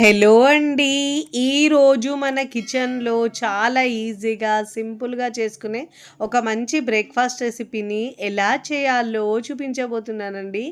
Hello అండి. ఈరోజు మన కిచెన్‌లో చాలా ఈజీగా, సింపుల్‌గా చేసుకునే ఒక మంచి బ్రేక్‌ఫాస్ట్ రెసిపీని ఎలా చేయాలో చూపించబోతున్నానండి.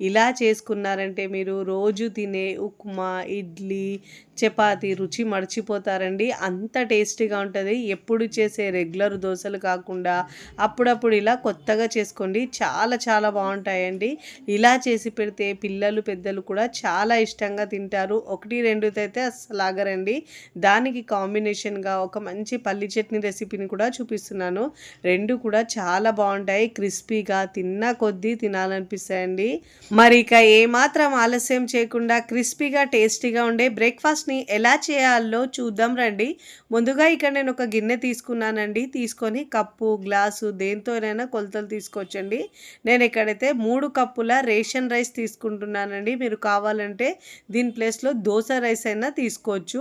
ఇలా చేసుకున్నారంటే మీరు రోజు తినే ఉప్మా, ఇడ్లీ, చపాతీ రుచి మర్చిపోతారండి. అంత టేస్టీగా ఉంటది. ఎప్పుడు చేసే రెగ్యులర్ దోసలు కాకుండా అప్పుడప్పుడు ఇలా కొత్తగా చేసుకోండి. చాలా చాలా బావుంటాయండి. ఇలా చేసి పెడితే పిల్లలు, పెద్దలు కూడా చాలా ఇష్టంగా తింటారు. 1, 2 అయితే అస్సలు ఆగరండి. దానికి కాంబినేషన్‌గా ఒక మంచి పల్లి చట్నీ రెసిపీని కూడా చూపిస్తున్నాను. 2 కూడా చాలా బావుంటాయి. క్రిస్పీగా తిన్న కొద్దీ తినాలనిపిస్తాయండి. మరి ఇక ఏమాత్రం ఆలస్యం చేయకుండా క్రిస్పీగా, టేస్టీగా ఉండే బ్రేక్‌ఫాస్ట్‌ని ఎలా చేయాలో చూద్దాం రండి. ముందుగా ఇక్కడ నేను ఒక గిన్నె తీసుకున్నానండి. తీసుకొని కప్పు, గ్లాసు దేనితోనైనా కొలతలు తీసుకోవచ్చండి. నేను ఇక్కడైతే 3 కప్పుల రేషన్ రైస్ తీసుకుంటున్నానండి. మీరు కావాలంటే దీని ప్లేస్‌లో దోస రైస్ అయినా తీసుకోవచ్చు.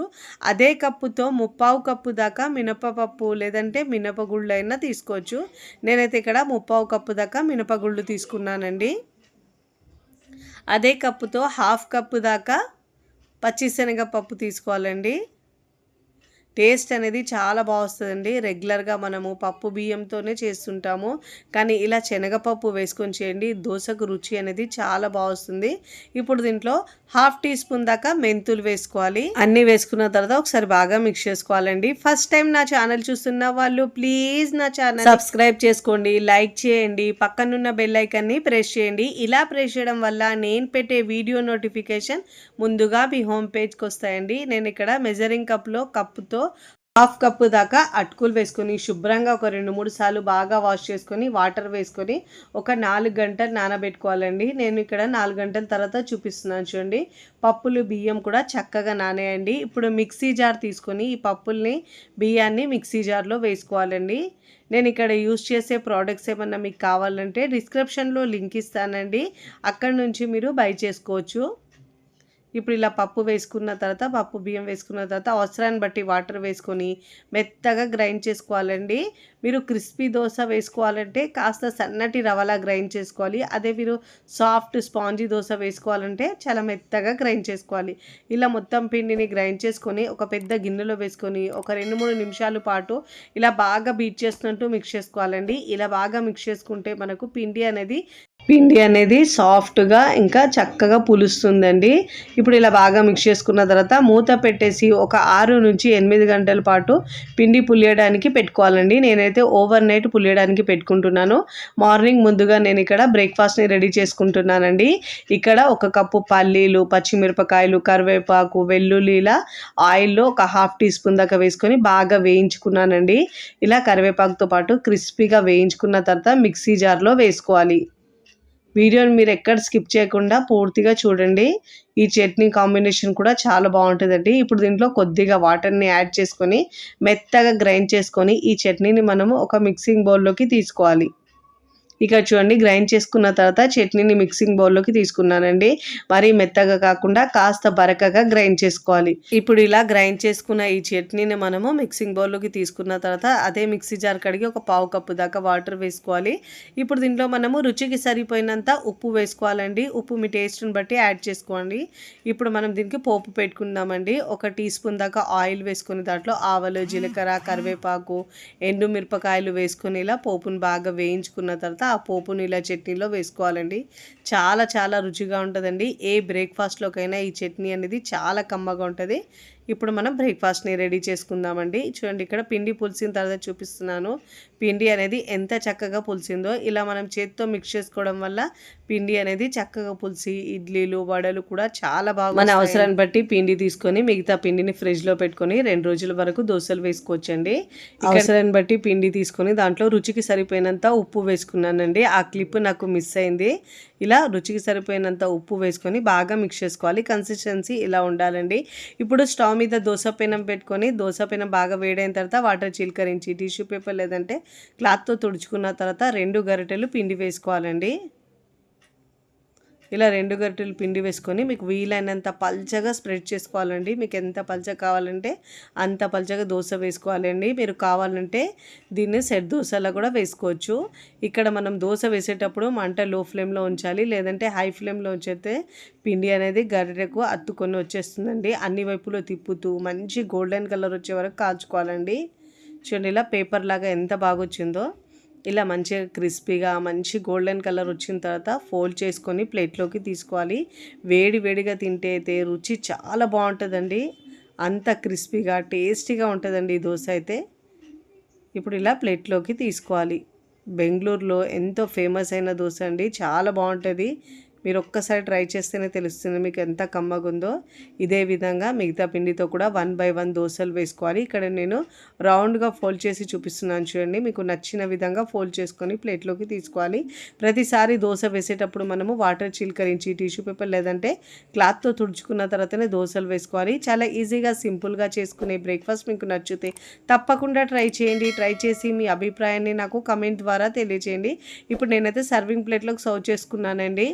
అదే కప్పుతో ముప్పావు కప్పు దాకా మినపపప్పు లేదంటే మినపగుళ్ళు అయినా తీసుకోవచ్చు. నేనైతే ఇక్కడ ముప్పావు కప్పు దాకా మినపగుళ్ళు తీసుకున్నానండి. అదే కప్పుతో హాఫ్ కప్పు దాకా పచ్చిశనగపప్పు తీసుకోవాలండి. టేస్ట్ అనేది చాలా వస్తుందండి. రెగ్యులర్‌గా మనము పప్పు బియ్యంతోనే చేస్తుంటాము. కానీ ఇలా శనగపప్పు వేసుకొని చేయండి. దోసకు రుచి అనేది చాలా వస్తుంది. ఇప్పుడు దీంట్లో హాఫ్ టీ స్పూన్ దాకా మెంతులు వేసుకోవాలి. అన్నీ వేసుకున్న తర్వాత ఒకసారి బాగా మిక్స్ చేసుకోవాలండి. ఫస్ట్ టైం నా ఛానల్ చూస్తున్న వాళ్ళు ప్లీజ్ నా ఛానల్ సబ్స్క్రైబ్ చేసుకోండి, లైక్ చేయండి, పక్కనున్న బెల్ ఐకాన్ని ప్రెస్ చేయండి. ఇలా ప్రెస్ చేయడం వల్ల నేను పెట్టే వీడియో నోటిఫికేషన్ ముందుగా మీ హోమ్ పేజ్‌కి వస్తాయండి. నేను ఇక్కడ మెజరింగ్ కప్పుతో హాఫ్ కప్పు దాకా అటుకులు వేసుకొని శుభ్రంగా ఒక 2, 3 సార్లు బాగా వాష్ చేసుకొని వాటర్ వేసుకొని ఒక 4 గంటలు నానబెట్టుకోవాలండి. నేను ఇక్కడ 4 గంటల తర్వాత చూపిస్తున్నాను చూడండి. పప్పులు, బియ్యం కూడా చక్కగా నానేయండి. ఇప్పుడు మిక్సీ జార్ తీసుకొని ఈ పప్పుల్ని, బియ్యాన్ని మిక్సీ జార్లో వేసుకోవాలండి. నేను ఇక్కడ యూజ్ చేసే ప్రోడక్ట్స్ ఏమన్నా మీకు కావాలంటే డిస్క్రిప్షన్లో లింక్ ఇస్తానండి. అక్కడ నుంచి మీరు బై చేసుకోవచ్చు. ఇప్పుడు ఇలా పప్పు వేసుకున్న తర్వాత పప్పు బియ్యం వేసుకున్న తర్వాత అవసరాన్ని బట్టి వాటర్ వేసుకొని మెత్తగా గ్రైండ్ చేసుకోవాలండి. మీరు క్రిస్పీ దోశ వేసుకోవాలంటే కాస్త సన్నటి రవ్వలా గ్రైండ్ చేసుకోవాలి. అదే మీరు సాఫ్ట్ స్పాంజీ దోశ వేసుకోవాలంటే చాలా మెత్తగా గ్రైండ్ చేసుకోవాలి. ఇలా మొత్తం పిండిని గ్రైండ్ చేసుకొని ఒక పెద్ద గిన్నెలో వేసుకొని ఒక 2, 3 నిమిషాల పాటు ఇలా బాగా బీట్ చేస్తున్నట్టు మిక్స్ చేసుకోవాలండి. ఇలా బాగా మిక్స్ చేసుకుంటే మనకు పిండి అనేది సాఫ్ట్‌గా ఇంకా చక్కగా పులుస్తుందండి. ఇప్పుడు ఇలా బాగా మిక్స్ చేసుకున్న తర్వాత మూత పెట్టేసి ఒక 6-8 గంటల పాటు పిండి పులియడానికి పెట్టుకోవాలండి. నేనైతే ఓవర్ నైట్ పులియడానికి పెట్టుకుంటున్నాను. మార్నింగ్ ముందుగా నేను ఇక్కడ బ్రేక్‌ఫాస్ట్‌ని రెడీ చేసుకుంటున్నానండి. ఇక్కడ ఒక కప్పు పల్లీలు, పచ్చిమిరపకాయలు, కరివేపాకు, వెల్లుల్లి ఇలా ఆయిల్‌లో ఒక హాఫ్ టీ స్పూన్ దాకా వేసుకొని బాగా వేయించుకున్నానండి. ఇలా కరివేపాకుతో పాటు క్రిస్పీగా వేయించుకున్న తర్వాత మిక్సీ జార్‌లో వేసుకోవాలి. వీడియోని మీరు ఎక్కడ స్కిప్ చేయకుండా పూర్తిగా చూడండి. ఈ చట్నీ కాంబినేషన్ కూడా చాలా బాగుంటుందండి. ఇప్పుడు దీంట్లో కొద్దిగా వాటర్ని యాడ్ చేసుకొని మెత్తగా గ్రైండ్ చేసుకొని ఈ చట్నీని మనము ఒక మిక్సింగ్ బౌల్లోకి తీసుకోవాలి. ఇక్కడ చూడండి గ్రైండ్ చేసుకున్న తర్వాత చట్నీని మిక్సింగ్ బౌల్లోకి తీసుకున్నానండి. మరీ మెత్తగా కాకుండా కాస్త బరకగా గ్రైండ్ చేసుకోవాలి. ఇప్పుడు ఇలా గ్రైండ్ చేసుకున్న ఈ చట్నీని మనము మిక్సింగ్ బౌల్లోకి తీసుకున్న తర్వాత అదే మిక్సీ జార్ కడిగి ఒక పావు కప్పు దాకా వాటర్ వేసుకోవాలి. ఇప్పుడు దీంట్లో మనము రుచికి సరిపోయినంత ఉప్పు వేసుకోవాలండి. ఉప్పు మీ టేస్ట్ని బట్టి యాడ్ చేసుకోండి. ఇప్పుడు మనం దీనికి పోపు పెట్టుకుందామండి. ఒక టీ స్పూన్ దాకా ఆయిల్ వేసుకొని దాంట్లో ఆవాలు, జీలకర్ర, కరివేపాకు, ఎండు మిరపకాయలు వేసుకొని ఇలా పోపును బాగా వేయించుకున్న తర్వాత ఆ పోపుని ఇలా చట్నీలో వేసుకోవాలండి. చాలా చాలా రుచిగా ఉంటుందండి. ఏ బ్రేక్‌ఫాస్ట్‌లోకైనా ఈ చట్నీ అనేది చాలా కమ్మగా ఉంటుంది. ఇప్పుడు మనం బ్రేక్‌ఫాస్ట్‌ని రెడీ చేసుకుందామండి. చూడండి ఇక్కడ పిండి పులిసిన తర్వాత చూపిస్తున్నాను. పిండి అనేది ఎంత చక్కగా పులిసిందో ఇలా మనం చేత్తో మిక్స్ చేసుకోవడం వల్ల పిండి అనేది చక్కగా పులిసి ఇడ్లీలు, వడలు కూడా చాలా బాగా మన అవసరాన్ని బట్టి పిండి తీసుకొని మిగతా పిండిని ఫ్రిడ్జ్‌లో పెట్టుకొని 2 రోజుల వరకు దోసలు వేసుకోవచ్చండి. అవసరాన్ని బట్టి పిండి తీసుకొని దాంట్లో రుచికి సరిపోయినంత ఉప్పు వేసుకున్నానండి. ఆ క్లిప్ నాకు మిస్ అయింది. ఇలా రుచికి సరిపోయినంత ఉప్పు వేసుకొని బాగా మిక్స్ చేసుకోవాలి. కన్సిస్టెన్సీ ఇలా ఉండాలండి. ఇప్పుడు స్టవ్ మీద దోస పెనం పెట్టుకొని దోస పెనం బాగా వేడైన తర్వాత వాటర్ చిలకరించి టిష్యూ పేపర్ లేదంటే క్లాత్తో తుడుచుకున్న తర్వాత 2 గరిటెలు పిండి వేసుకోవాలండి. ఇలా 2 గరిటెలు పిండి వేసుకొని మీకు వీలైనంత పల్చగా స్ప్రెడ్ చేసుకోవాలండి. మీకు ఎంత పల్చగా కావాలంటే అంత పల్చగా దోశ వేసుకోవాలండి. మీరు కావాలంటే దీన్ని సెట్ దోశలా కూడా వేసుకోవచ్చు. ఇక్కడ మనం దోశ వేసేటప్పుడు మంట లో ఫ్లేమ్లో ఉంచాలి, లేదంటే హై ఫ్లేమ్లో ఉంచితే పిండి అనేది గరిటెకు అత్తుకొని వచ్చేస్తుందండి. అన్ని వైపులో తిప్పుతూ మంచి గోల్డెన్ కలర్ వచ్చే వరకు కాల్చుకోవాలండి. చూడండి ఇలా పేపర్ లాగా ఎంత బాగా వచ్చిందో. ఇలా మంచిగా క్రిస్పీగా మంచి గోల్డెన్ కలర్ వచ్చిన తర్వాత ఫోల్డ్ చేసుకొని ప్లేట్లోకి తీసుకోవాలి. వేడి వేడిగా తింటే అయితే రుచి చాలా బాగుంటుందండి. అంత క్రిస్పీగా టేస్టీగా ఉంటుందండి ఈ దోశ అయితే. ఇప్పుడు ఇలా ప్లేట్లోకి తీసుకోవాలి. బెంగళూరులో ఎంతో ఫేమస్ అయిన దోశ అండి, చాలా బాగుంటుంది. మీరు ఒక్కసారి ట్రై చేస్తేనే తెలుస్తుంది మీకు ఎంత కమ్మగుందో. ఇదే విధంగా మిగతా పిండితో కూడా 1 by 1 దోశలు వేసుకోవాలి. ఇక్కడ నేను రౌండ్గా ఫోల్డ్ చేసి చూపిస్తున్నాను చూడండి. మీకు నచ్చిన విధంగా ఫోల్డ్ చేసుకొని ప్లేట్లోకి తీసుకోవాలి. ప్రతిసారి దోశ వేసేటప్పుడు మనము వాటర్ చిలకరించి టిష్యూ పేపర్ లేదంటే క్లాత్తో తుడుచుకున్న తర్వాతనే దోశలు వేసుకోవాలి. చాలా ఈజీగా సింపుల్గా చేసుకునే బ్రేక్ఫాస్ట్ మీకు నచ్చితే తప్పకుండా ట్రై చేయండి. ట్రై చేసి మీ అభిప్రాయాన్ని నాకు కమెంట్ ద్వారా తెలియజేయండి. ఇప్పుడు నేనైతే సర్వింగ్ ప్లేట్లోకి సర్వ్ చేసుకున్నానండి.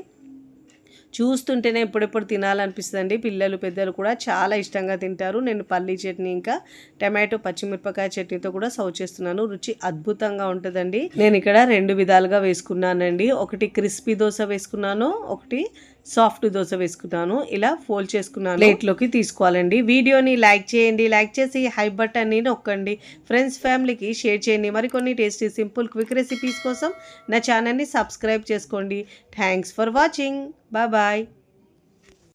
చూస్తుంటేనే ఎప్పుడెప్పుడు తినాలనిపిస్తుందండి. పిల్లలు పెద్దలు కూడా చాలా ఇష్టంగా తింటారు. నేను పల్లీ చట్నీ ఇంకా టమాటో పచ్చిమిరపకాయ చట్నీతో కూడా సర్వ్ చేస్తున్నాను. రుచి అద్భుతంగా ఉంటుందండి. నేను ఇక్కడ 2 విధాలుగా వేసుకున్నానండి. ఒకటి క్రిస్పీ దోశ వేసుకున్నాను, ఒకటి సాఫ్ట్ దోశ వేసుకున్నాను. ఇలా ఫోల్డ్ చేసుకున్నాను. ప్లేట్లోకి తీసుకోవాలండి. వీడియోని లైక్ చేయండి, లైక్ చేసి హై బటన్ని నొక్కండి. ఫ్రెండ్స్ ఫ్యామిలీకి షేర్ చేయండి. మరికొన్ని టేస్టీ సింపుల్ క్విక్ రెసిపీస్ కోసం నా ఛానల్ని సబ్స్క్రైబ్ చేసుకోండి. Thanks for watching. Bye bye.